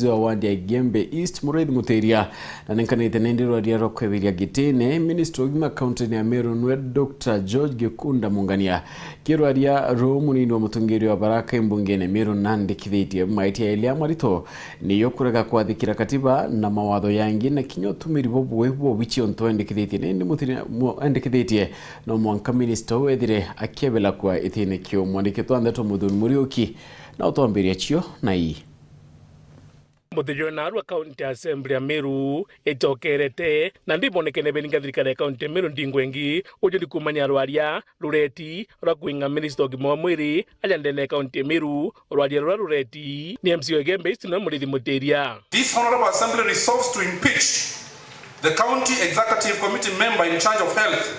wa wandi ya Gembe East Muriithi Muteria na nenkanite nendiro adiaro kweviria gitine Minister of County ya Meru nwe Dr. George Gikunda Mungania kiro adia munini wa mutungiri wa Baraka imbungene Meru nandikithitie maiti ya Elia Marito niyo kurega kwathikira katiba na mawatho yangi na kinyo tumiri bobo wichi onto endikithitie nendi mutira endikithitie no mwanka minister wethire akebela kwa ithine kio mwandikitwa ndeto Muthoni Muriuki na utombiria chio na ii Muthijona arua County Assembly ya Meru etokerete na ndibonekene beninga thirikari County Meru ndingwengi ujuri kumanya rwaria rureti rwakwinga Minister of Mwiri ajandene County Meru rwaria rureti ni MCO Gembe East na Muriithi Muteria. This Honorable Assembly resolves to impeach the County Executive Committee member in charge of health,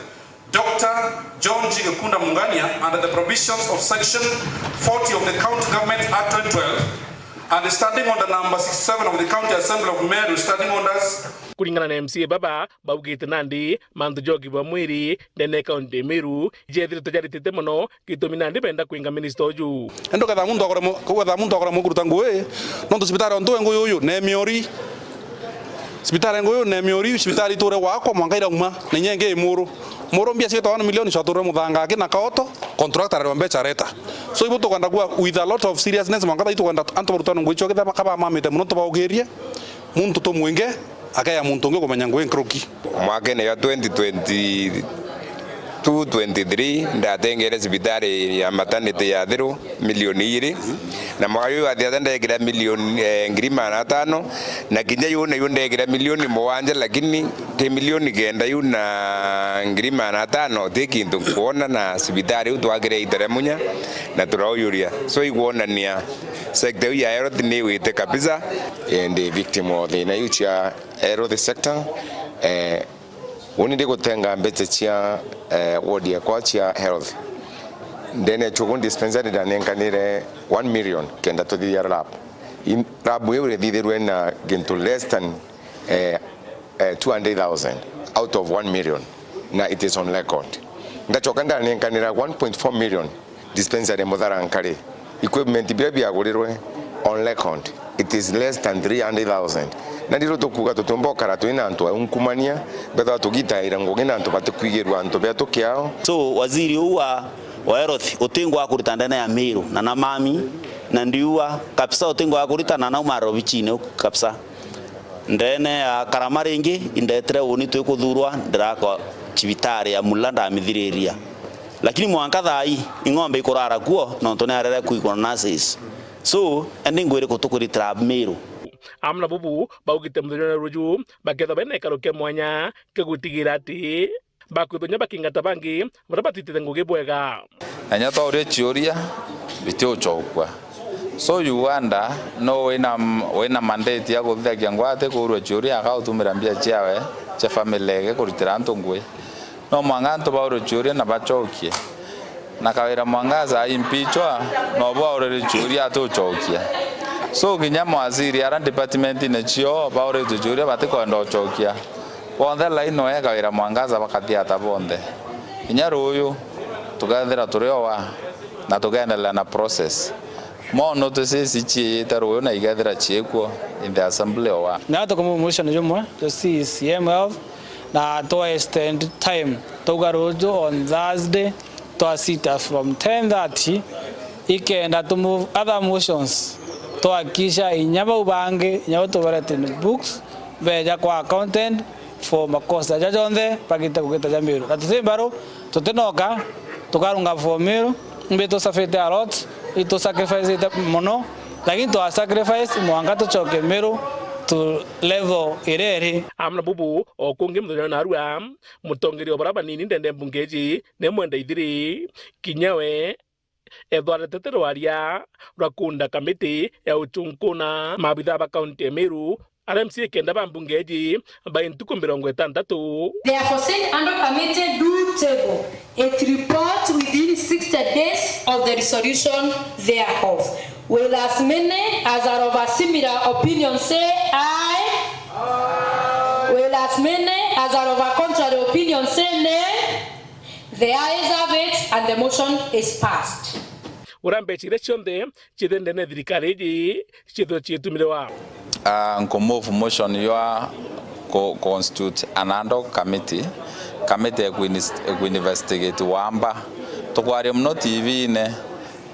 Dr. John Gikunda Mungania, under the provisions of Section 40 of the County Government Act 2012 and standing on the number 67 of the County Assembly of Meru, standing on us. Kulingana na MCA baba baugite nandi mandu jogi wa Mwiri ndene County Meru jethire tojaritite muno gitumi nandi benda kuinga minister oju endo katha muntu akora mukuruta ngui no tusibitari onto ngui uyu ne miori sibitari ngui ne miori sibitari tore wako mwangaira uma ne nyenge imuru moro mbia sita 1 milioni shature muthanga akina kaoto contractor arombe chareta so ibuto kwanda kwa with a lot of seriousness mwangata itu kwanda antoburutano ngwicho kitha kaba mamite muno tubaugirie muntu to mwinge akaya muntu ngi kumenya ngwe nkroki mwaka ne ya 2023 ndatengere sibitari ya maternity ya thiru milioni 2 na mwayo athia ndekira milioni ngirima na 5 na kinya yune ekira milioni 7 lakini te milioni kenda yuna ngirima na 5 tekintu kuona na sibitari utwagire iteremunya na turauyuria so iguonania sector ya health ni wite kabisa and the victim of the nature health sector uninde kutenga mbete chia ward ya kwa chia health ndene chugun dispensary danenkanire 1 million kenda to the lab in lab we thithirwe na gintu less than 200,000 out of 1 million na it is on record ndachoka ndanenkanira 1.4 million dispensary mutharankari equipment bia biagurirwe on record it is less than 300,000 na ndiro tukuga tutombokara twina antu unkumania betha tugitaira ngogena antu batukwigirwa antu beto kiao so waziri wa health utengo akuruta ndana ya Meru na namami na ndiwa kabisa utengo akuruta na umaro bichine kabisa ndene karamarengi indetre uni twikuthurwa ndirako cibitari ya mulanda amithiriria lakini mwanka thai ingombe ikurara kuo no tone arere kuikona nurses so endingwire kutukuritira Meru amna bubu baugite muthijona ruju baketha bene karoke mwanya kegutigira ati bakutonya bakingata bangi murabatitite ngugi bwega anya tore chioria bitio chokwa so Uganda no wena mandate ya kuthia ngwate kurwa chioria ka utumira mbia chiawe cha family ke kuritira ntongwe no mwanganto bauro chioria na bachokie na kawira mwangaza impichwa no bauro chioria to chokia so kinyamo waziri ara department ne chio baure tujuria batiko ndo chokia bonde laino ya kawira mwangaza bakatia tabonde kinyaro uyu tugathira turiowa na tugaendelea na process mono tosisi chi taro na igathira chiekwo in the assembly wa na to como motion jomwa to see CML na to extend time to garojo on Thursday to sit from 10:30 ikenda to move other motions to akisha inyaba ubange nyawo to barate books beja kwa content for makosa jajonde pakita kugeta Meru na tusembaro tutenoka tukarunga for Meru mbeto safete a lot ito sacrifice ita mono lakini to sacrifice mwanga to choke Meru to level ireri amna bubu okungi muthijona arua mutongeri obaraba nini ndende mbungeji ne mwenda ithiri kinyawe Edward Teteroaria rakunda kamiti ya uchunkuna mabitha ba County Meru RMC kenda bambungeji baintuko 60. Therefore said under committee do table a report within 60 days of the resolution thereof. Will as many as are of a similar opinion say aye? Will as many as are of a contrary opinion say nay? The ayes have it and the motion is passed. urambecire cionthe cithende thirikari iji cithwe cietumire wa nkumove motion ya constitute an ad hoc committee investigate wamba tukwaria muno TV-ine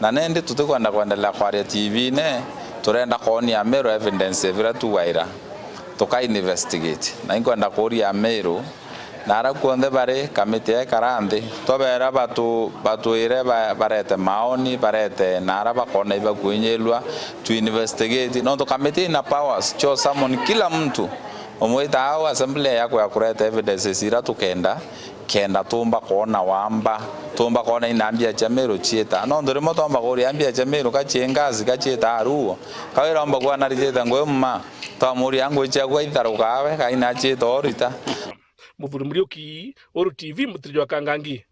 na nendi tutikwenda kuendelea kwaria TV-ine turenda kuonia Meru evidence vira tuwaira tuka investigate na inkwenda kuria Meru na ara kuonde bari kamiti ya karanthi tobera batuire barete maoni barete na ara bakona iba kuinyelwa to investigate no to kamiti na powers cho summon kila mtu omwita au assembly yako ya kureta evidence ira tukenda tumba kuona wamba tumba kuona inambia cha Meru chieta no ndore mo tomba kuri ambia cha Meru kachiengazi kachieta aruo kawira omba kwa narijeta ngwemma tamuri yangu cha kwa itharukawe kaina chieta orita Muthuri Muriuki, Oru TV, Mutiri wa Kangangi.